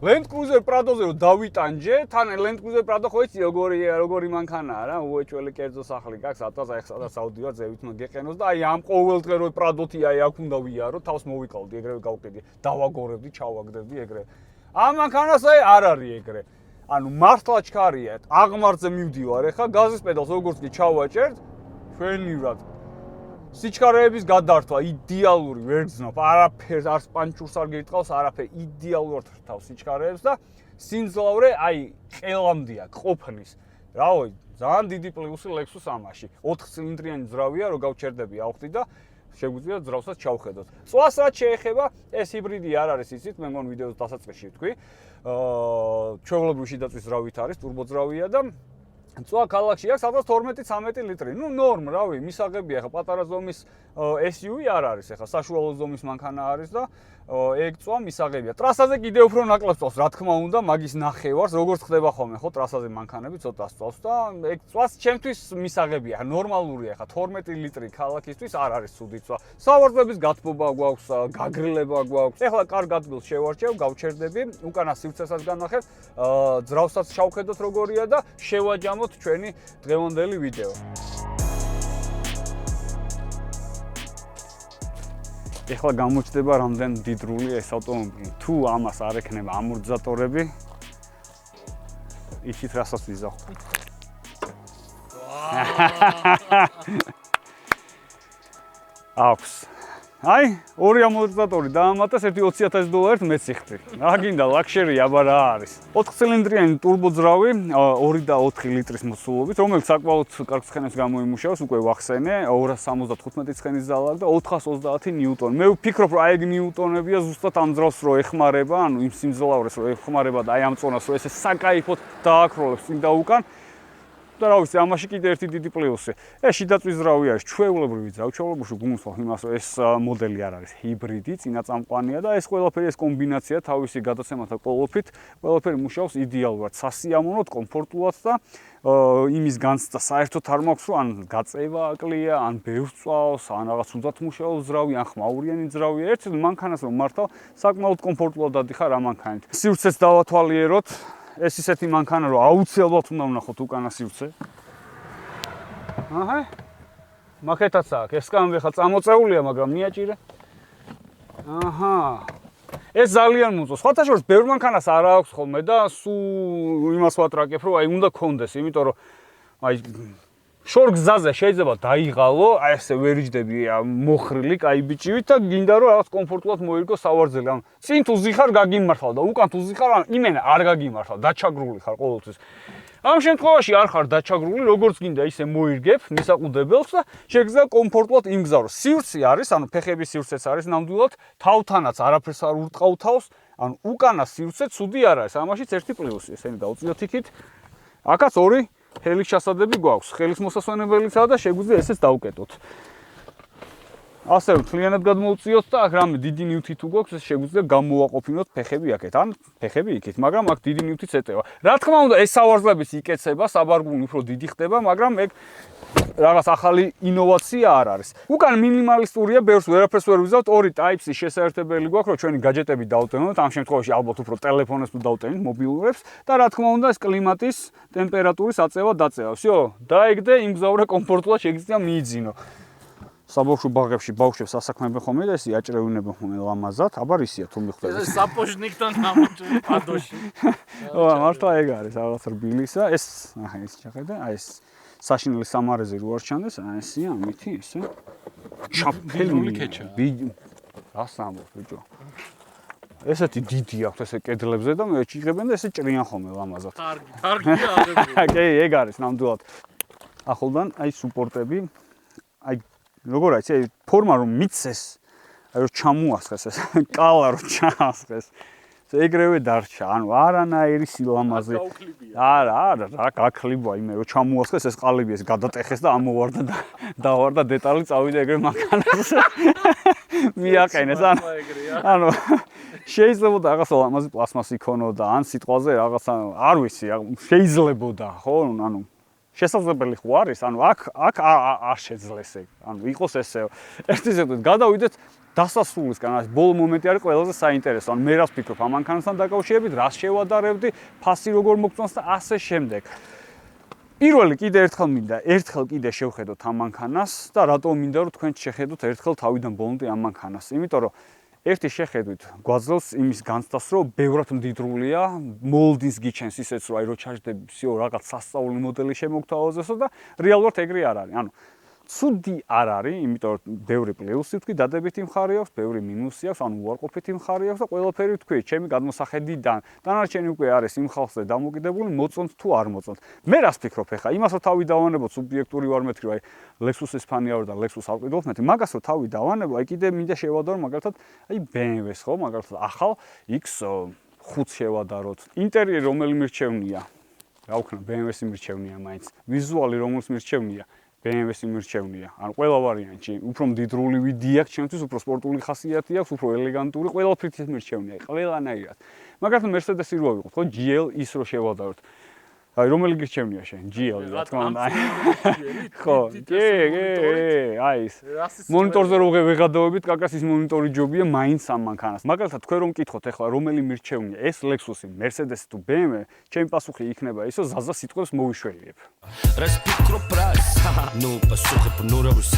Land Cruiser Prado-ზე რომ დავიტანჯე, თან Land Cruiser Prado ხო იცი როგორი მანქანაა რა, უეჭველი კერძო სახლი გაქვს, ატას აი ხსადა საუდივარ ზევითმა გეყენოს და აი ამ ყოველდღე რო Prado-თი აი აქ უნდა ვიარო, თავს მოვიყავდი, ეგრევე გავკეთდი, დავაგორებდი, ჩავაგდებდი ეგრე. ამ მანქანას აი არ არის ეგრე. ანუ მართლა ჩქარია, აღმართზე მივდივარ, ეხა გაზის პედალს როგორც კი ჩავაჭერთ, ჩვენივრად სიჩქარეების გადართვა იდეალური ვერ გძნობ, არაფერს არც პანჩურს არ გირტყავს, არაფერი იდეალურად რთავს სიჩქარეებს და სინძლავრე აი ყელამდეა, ყოფნის. რავი, ძალიან დიდი პლუსი Lexus ამაში. 4 ცილინდრიანი ძრავია, რო გავჩერდები აუხდი და შეგვიძლია ძრავსაც ჩავხედოთ. წვას რაც შეეხება, ეს ჰიბრიდი არ არის, იცით, მე მგონი ვიდეოს დასაწყისში ვთქვი. ჩვეულებრივი შიდაწვის ძრავით არის, ტურბო ძრავია და წვა ქალაქში აქვს სადღაც 12-13 ლიტრი. ნუ ნორმა, რავი, მისაღებია, ხა პატარა ზომის SUV არ არის, ხა საშუალო ზომის მანქანა არის და ეგ წვა მისაღებია. ტრასაზე კიდე უფრო ნაკლებს წავს, რა თქმა უნდა, მაგის ნახევარს, როგორც ხდება ხოლმე, ხო, ტრასაზე მანქანები ცოტა წავს და ეგ წვას ჩემთვის მისაღებია, ნორმალურია, ხა 12 ლიტრი ქალაქისთვის არ არის ცუდი წვა. სავარძლების გათბობა გვაქვს, გაგრილება გვაქვს. ეხლა კარგ ადგილს შევარჩევ, გავჩერდები, უკანა სივრცესაც განახებ, ძრავსაც შევხედოთ როგორია და შევაჯამოთ ჩვენი დღევანდელი ვიდეო. ეხლა გამოჩნდება რამდენ დიდრული ეს ავტომობილი. თუ ამას არ ექნება ამორტიზატორები, იცით რასაც ვიზავ. აქვს. აი, ორი ამორტიზატორი დაამატეს, ერთი $20,000 მეციხდი. რა გინდა ლაქშერი აბა რა არის. 4 ცილინდრიანი ტურბო ძრავი, 2 და 4 ლიტრის მოცულობით, რომელიც საკმაოდ კარგ ცხენებს გამოიმუშავებს, უკვე ვახსენე, 275 ცხენის ზალა აქვს და 430 ნიუტონი. მე ვფიქრობ, რომ აი ეგ ნიუტონებია ზუსტად ამ ძრავს რო ეხმარება, ანუ იმ სიმძლავრეს რო ეხმარება და აი ამ წონას რო ესე საკაიფოდ დააკროლებს წინ და უკან. და რა ვიცი, ამაში კიდე ერთი დიდი პლუსი. ეს შიდაწვის ძრავი არის, ჩვეულებრივი ძრავი, ჩვეულებრივში გულისხმობ იმას, რომ ეს მოდელი არ არის ჰიბრიდი, წინაწამყვანია და ეს ყველაფერი ეს კომბინაცია თავისი გადაცემათა ყველაფერი მუშაობს იდეალურად, სასიამოვნოდ, კომფორტულად და იმის განცდა საერთოდ არ მაქვს, რომ ან გაწევა აკლია, ან ბევრს წვავს, ან რაღაც უნდათ მუშაობს ძრავი, ან ხმაურიანი ძრავია. ერთ მანქანას რომ მართავ, საკმაოდ კომფორტულად დადიხარ ამ მანქანით. სივრცეს დავათვალიეროთ. ეს ისეთი მანქანა რომ აუცილებლად უნდა ვნახოთ უკანა სივრცე. აჰა. მაკეტაც აქვს. ეს სკამები ხა წამოწეულია, მაგრამ მიაჭირე. აჰა. ეს ძალიან მოწონს. სხვათა შორის ბევრ მანქანას არ აქვს ხოლმე და სულ იმას ვატრაკებ, რომ აი უნდა გქონდეს, იმიტომ რომ აი შორგზაზე შეიძლება დაიღალო, აი ესე ვერიჯდები მოხრილი, კაი ბიჭივით და გინდა რომ რაღაც კომფორტულად მოირგო სავარძელი. ანუ წინ თუ ზიხარ გაგიმართალ და უკან თუ ზიხარ, ანუ იმენა არ გაგიმართალ, დაჩაგრული ხარ ყოველთვის. ამ შემთხვევაში არ ხარ დაჩაგრული, როგორც გინდა ისე მოირგებ მისაყუდებელს და შეგიძლია კომფორტულად იმგზავრო. სივრცე არის, ანუ ფეხების სივრცეც არის ნამდვილად, თავთანაც არაფერს არ ურტყავ თავს, ანუ უკანა სივრცე ცუდი არ არის. ამაშიც ერთი პლუსი, ესენი დავუწიოთ იქით. აქაც ორი ხელის ჩასადები გვაქვს, ხელის მოსასვენებელიცაა და შეგვიძლია ესეც დავკეტოთ. ასე მთლიანად გადმოვწიოთ და აქ რამე დიდი ნივთი თუ გვაქვს, ეს შეგვიძლია გამოვაყოფინოთ ფეხები აქეთ, ან ფეხები იქით, მაგრამ აქ დიდი ნივთიც ეტევა. რა თქმა უნდა, ეს სავარძლების იკეცება, საბარგული უფრო დიდი ხდება, მაგრამ ეგ რაღაც ახალი ინოვაცია არ არის. უკან მინიმალისტურია, ბევრს ვერაფერს ვერ ვიზავთ, ორი Type-C შესაერთებელი გვაქვს, რომ ჩვენი გაჯეტები დავტენოთ, ამ შემთხვევაში ალბათ უფრო ტელეფონებს თუ დავტენით, მობილურებს და რა თქმა უნდა, ეს კლიმატის ტემპერატურის აწევა დაწევა. всё, დაეგდე, იმგზავრე კომფორტულად, შეგიძლია მიიძინო. საბავშვო ბაღებში ბავშვებს ასაქმებენ ხოლმე და ეს იაჭრევინებენ ხოლმე ლამაზად, აბა რისია თუ მიხვდები. ეს საპოჟნიკთან გამოჭრილი პადოში. მართლა ეგ არის რაღაც რბილისა, ეს აჰა ეს შეხედე, აი ეს საშინელი სამარეზი რო არ ჩანდეს, აი ესია ამითი ესე. ჩაფელი კეჩა. რას ამბობ ბიჭო? ესეთი დიდი აქვს ესე კედლებზე და მე ჭიღებენ და ესე ჭრიან ხოლმე ლამაზად. კარგია აღებული. კი, ეგ არის ნამდვილად. ახლდან აი სუპორტები, აი როგორ არის, აი ფორმა რომ მიცეს, აი რომ ჩამოასხეს ეს, კალა რომ ჩაასხეს. ეგრევე დარჩა, ანუ არანაირი სილამაზე. არა, რა გაქლიბა იმე რომ ჩამოასხეს ეს ყალიბი ეს გადატეხეს და ამოვარდა და დავარდა დეტალი წავიდა ეგრე მანქანას. მიაყენეს ანუ შეიძლება რაღაცა ლამაზი პლასმასი ქონოდა ან სიტყვაზე რაღაცა არ ვიცი შეიძლებოდა ხო ანუ შესაძლებელი ხო არის ანუ აქ არ შეძლეს ეგ ანუ იყოს ესე ერთი ზედმეტ გადავიდეთ დასასრულისგან ეს ბოლო მომენტი არის ყველაზე საინტერესო ანუ მე რას ვფიქრობ ამ მანქანასთან დაკავშირებით რას შევადარებდი ფასი როგორ მოგწონს და ასე შემდეგ პირველი კიდე ერთხელ კიდე შევხედოთ ამ მანქანას და რატომ მინდა რომ თქვენ შეხედოთ ერთხელ თავიდან ბოლომდე ამ მანქანას იმიტომ რომ ერთი შეხედვით გვაძლევს იმის განცდას რომ ბევრად მდიდრულია მოლდინს გიჩენს ისეც რომ აი რო ჩაჯდები всё რაღაც სასწაული მოდელი შემოგთავაზესო და რეალურად ეგრე არ არის ანუ ცუდი არ არის იმიტომ რომ ბევრი პლუსი თქვი დადებითი მხარე აქვს ბევრი მინუსი აქვს ანუ უარყოფითი მხარე აქვს და ყველაფერი თქვი ჩემი გადმოსახედიდან დანარჩენი უკვე არის იმ ხალხზე დამოკიდებული მოწონთ თუ არ მოწონთ მე რას ფიქრობ ახლა იმას რომ თავი დავანებოთ სუბიექტური ვარ მეთქი რომ აი ლექსუსის ფანი ვარ და ლექსუს არ ვყიდულობ მეთქი მაგას რომ თავი დავანებო აი კიდე მინდა შევადარო მაგალითად აი BMW-ს ხო მაგალითად ახალ X5 შევადაროთ ინტერიერი რომელი მირჩევნია რა ვქნა BMW-ს მირჩევნია მაინც ვიზუალი რომელს მირჩევნია BMW-ს მირჩევნია. ანუ ყველა ვარიანტში უფრო მდიდრული ვიდი აქვს, ჩემთვის უფრო სპორტული ხასიათი აქვს, უფრო ელეგანტური, ყველაფრით მირჩევნია, ყველანაირად. მაგალითად Mercedes-ი რო ავიღოთ, ხო, GL ის რო შევადაროთ. აი, რომელი გირჩევნია შენ? GL, რა თქმა უნდა. ხო, კი, აი ეს. მონიტორზე რო ვეღადავებით, კაკას ის მონიტორი ჯობია მაინც ამ მანქანას. მაგალითად, თქვენ რომ მკითხოთ ახლა რომელი მირჩევნია, ეს Lexus-ი, Mercedes-ი თუ BMW, ჩემი პასუხი იქნება ისო ზაზა სიტყვებს მოვიშვერიებ. Раз ფიქრობ რას? ნუ პასუხებ ნურავს.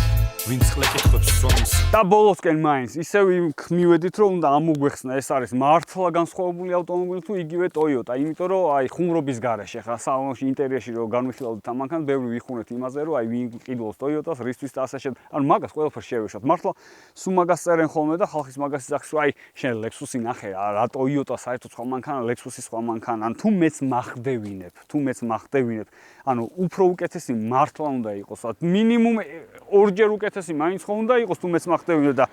ვინც ყლეკითხებს სვამს. და ბოლოსკენ მაინც ისევ მივედით რომ უნდა ამოგვეხსნა ეს არის მართლა განსხვავებული ავტომობილი თუ იგივე Toyota, იმიტომ რომ აი ხუმრობის გარეშე ხა სალონში ინტერიერში რომ განვიხილავთ ამ მანქანას, ბევრი ვიხუნეთ იმაზე რომ აი ვინ ყიდულობს Toyota-ს, რისთვის და ასე შემდეგ. ანუ მაგას ყველაფერს შევეშოთ. მართლა სულ მაგას წერენ ხოლმე და ხალხის მაგას იზახს რომ აი შენ Lexus-ი ნახე რა Toyota საერთოდ სხვა მანქანა, Lexus-ი სხვა მანქანა. ანუ თუ მეც მახდევინებ, ანუ უფრო უკეთესი მართლა უნდა იყოს. მინიმუმ ორჯერ უკეთესი მაინც ხო უნდა იყოს თუ მეც მახდევინებ და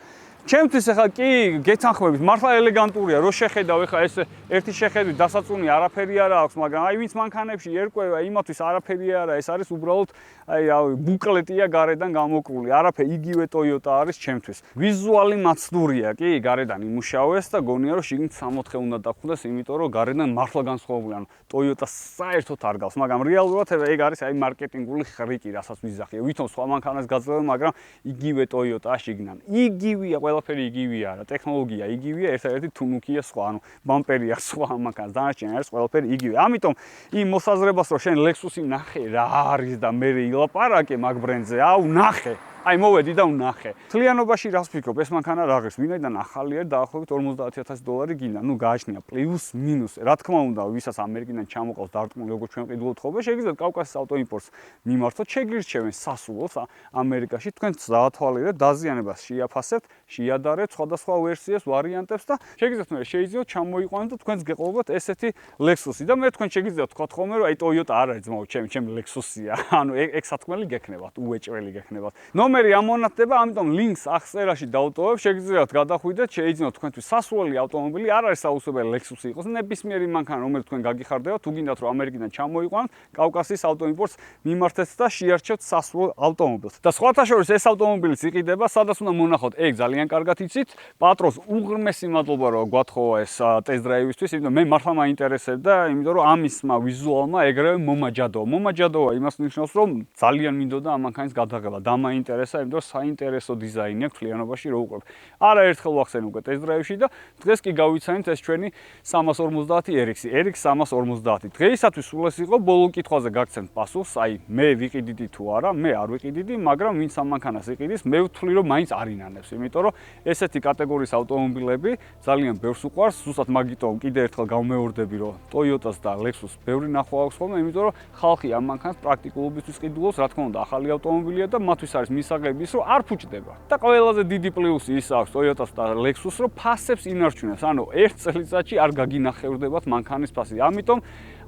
ჩემთვის ახლა კი გეთანხმებით მართლა ელეგანტურია რო შეხედავ ახლა ეს ერთი შეხედვით დასაწუნი არაფერი არ აქვს მაგრამ აი ვინც მანქანებში ერკვევა იმათვის არაფერი არა ეს არის უბრალოდ აი რავი ბუკლეტია გარედან გამოკლული არაფერი იგივე Toyota არის ჩემთვის ვიზუალი მაცდურია კი გარედან იმუშავეს და გონია რომ შიგნით 60 უნდა დაგხვდეს იმიტომ რომ გარედან მართლა განსხვავებული ანუ Toyota საერთოდ არ გავს მაგრამ რეალურად ეგ არის აი მარკეტინგული ხრიკი რასაც ვიზახია ვითომ სხვა მანქანას გაძლევენ მაგრამ იგივე Toyota შიგნან იგივეა ყველაფერი იგივეა რა ტექნოლოგია იგივეა ერთ-ერთი თუნუქია სხვა ანუ ბამპერი აქვს სხვა მანქანას დანარჩენი არის ყველაფერი იგივე ამიტომ იმ მოსაზრებას რომ შენ Lexus-ი ნახე რა არის და მე ილაპარაკე მაგ ბრენდზე აუ ნახე აი მოვედი და ვნახე. Თლიანობაში რას ვფიქრობ, ეს მანქანა რა ღირს, ვინაიდან ახალი არის დაახლოებით $50,000 გინდა, ნუ გააჩნია პლუს მინუს. რა თქმა უნდა, ვისაც ამერიკიდან ჩამოყავს დარტყმული როგორც ჩვენ ყიდულობთ ხოლმე, შეგიძლიათ კავკასიის ავტოიმპორტს მიმართოთ, შეგირჩევენ სასულოს ამერიკაში, თქვენ დაათვალიერეთ, დაზიანებას შეაფასებთ, შეადარეთ სხვადასხვა ვერსიას, ვარიანტებს და შეგიძლიათ მე შეიძლება ჩამოიყვანოთ და თქვენს გეყოლებათ ესეთი Lexus-ი და მე თქვენ შეგიძლიათ თქვათ ხოლმე რომ აი Toyota არ არის ძმაო, ჩემი Lexus-ია. ანუ ეგ სათქმელი გექნებათ, უეჭველი გექნებათ. ნომერი ამონათდება, ამიტომ ლინკს აღწერაში დავტოვებ, შეგიძლიათ გადახვიდეთ, შეიძინოთ თქვენთვის სასურველი ავტომობილი, არ არის საუბრობელი Lexus-ი იყოს, ნებისმიერი მანქანა, რომელიც თქვენ გაგიხარდება, თუ გინდათ რომ ამერიკიდან ჩამოიყვანოთ, კავკასიის ავტოიმპორტს მიმართეთ და შეარჩევთ სასურველ ავტომობილს. და სხვათა შორის ეს ავტომობილიც იყიდება, სადაც უნდა მონახოთ, ეგ ძალიან კარგად იცით, პატრონს უღრმესი მადლობა რომ გვათხოვა ეს ტესტ-დრაივისთვის, იმიტომ მე მართლა მაინტერესებდა, იმიტომ რომ ამისმა ვიზუალმა ეგრევე მომაჯადოა იმას ნიშნავს, რომ ძალიან მინდოდა ამ მანქანის გადაღება და მაინტერესებს საინტერესოა, იმიტომ რომ საინტერესო დიზაინი აქვს თლიანობაში რო უყურებ. არაერთხელ ვახსენ უკვე test drive-ში და დღეს კი გავიცანით ეს ჩვენი 350 RX-ი, RX 350. დღეისათვის სულ ეს იყო, ბოლო კითხვაზე გაგცემთ პასუხს, აი მე ვიყიდიდი თუ არა, მე არ ვიყიდიდი, მაგრამ ვინც ამ მანქანას იყიდის, მე ვთვლი რომ მაინც არ ინანებს, იმიტომ რომ ესეთი კატეგორიის ავტომობილები ძალიან ბევრს უყვარს, ზუსტად მაგიტომ კიდე ერთხელ გავმეორდები, რომ Toyota-ს და Lexus-ს ბევრი ნახვა აქვს ხოლმე, იმიტომ რომ ხალხი ამ მანქანას პრაქტიკულობისთვის ყიდულობს, რა თქმა უნდა, ახალი ავტომობილია და მათთვის არის მისაღები ის, რომ არ ფუჭდება. და ყველაზე დიდი პლუსი ის აქვს Toyota-ს და Lexus-ს, რომ ფასებს ინარჩუნებს, ანუ ერთ წელიწადში არ გაგინახევრდებათ მანქანის ფასი. ამიტომ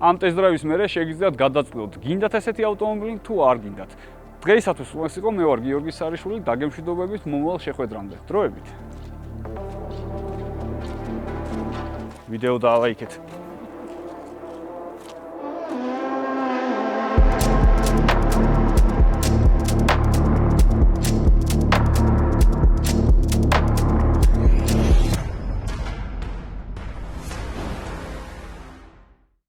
ამ test drive-ის მერე შეგიძლიათ გადაწყვეტოთ, გინდათ ესეთი ავტომობილი თუ არ გინდათ. დღეისათვის სულ ეს იყო, მე ვარ გიორგი სარიშვილი, დაგემშვიდობებით მომავალ შეხვედრამდე. დროებით. ვიდეო დაალაიქეთ.